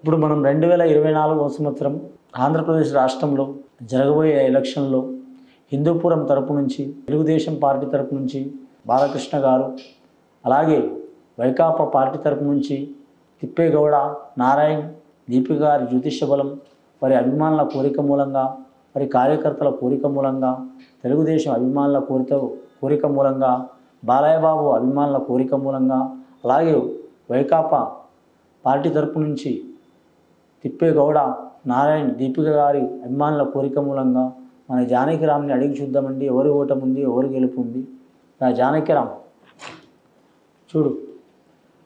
ఇప్పుడు మనం 2024వ సంవత్సరం ఆంధ్రప్రదేశ్ రాష్ట్రంలో జరగబోయే ఎలక్షన్లో హిందూపురం తరపు నుంచి తెలుగుదేశం పార్టీ తరపు నుంచి బాలకృష్ణ గారు, అలాగే వైకాపా పార్టీ తరపు నుంచి తిప్పేగౌడ నారాయణ్, దీపిక గారి జ్యోతిష్య బలం, వారి అభిమానుల కోరిక మూలంగా, వారి కార్యకర్తల కోరిక మూలంగా, తెలుగుదేశం అభిమానుల కోరిక మూలంగా, బాలయ్య బాబు అభిమానుల కోరిక మూలంగా, అలాగే వైకాపా పార్టీ తరపు నుంచి తిప్పేగౌడ నారాయణ్, దీపిక గారి అభిమానుల కోరిక మూలంగా మన జానకిరామ్ని అడిగి చూద్దామండి. ఎవరి ఓటం ఉంది, ఎవరు గెలుపు ఉంది. జానకిరామ్ చూడు,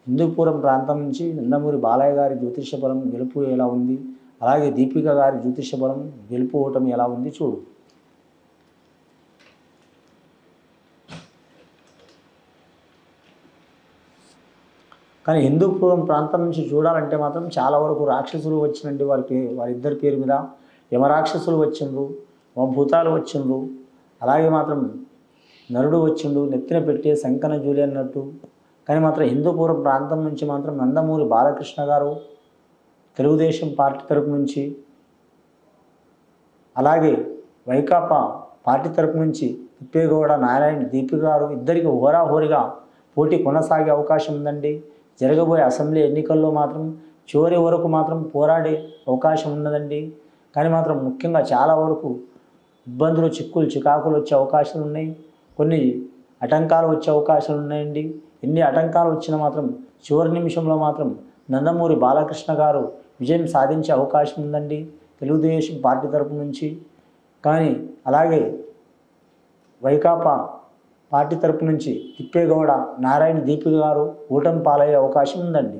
హిందూపురం ప్రాంతం నుంచి నందమూరి బాలయ్య గారి జ్యోతిష్య బలం గెలుపు ఎలా ఉంది, అలాగే దీపిక గారి జ్యోతిష్య బలం గెలుపు ఓటమి ఎలా ఉంది చూడు. కానీ హిందూపురం ప్రాంతం నుంచి చూడాలంటే మాత్రం చాలా వరకు రాక్షసులు వచ్చినండి. వారిద్దరి పేరు మీద యమరాక్షసులు వచ్చిండ్రు, భూతాలు వచ్చిండ్రు, అలాగే మాత్రం నరుడు వచ్చిండు, నెత్తిన పెట్టే శంకన జూలి అన్నట్టు. కానీ మాత్రం హిందూపురం ప్రాంతం నుంచి మాత్రం నందమూరి బాలకృష్ణ గారు తెలుగుదేశం పార్టీ తరపు నుంచి, అలాగే వైకాపా పార్టీ తరపు నుంచి తిప్పేగౌడ నారాయణ, దీపిక గారు ఇద్దరికి హోరాహోరీగా పోటీ కొనసాగే అవకాశం ఉందండి. జరగబోయే అసెంబ్లీ ఎన్నికల్లో మాత్రం చివరి వరకు మాత్రం పోరాడే అవకాశం ఉన్నదండి. కానీ మాత్రం ముఖ్యంగా చాలా వరకు ఇబ్బందులు, చికాకులు వచ్చే అవకాశాలు ఉన్నాయి. కొన్ని ఆటంకాలు వచ్చే అవకాశాలు ఉన్నాయండి. ఎన్ని ఆటంకాలు వచ్చినా మాత్రం చివరి నిమిషంలో మాత్రం నందమూరి బాలకృష్ణ గారు విజయం సాధించే అవకాశం ఉందండి తెలుగుదేశం పార్టీ తరపు నుంచి. కానీ అలాగే వైకాపా పార్టీ తరపు నుంచి తిప్పేగౌడ నారాయణ, దీపిక గారు ఓటమి పాలయ్యే అవకాశం ఉందండి.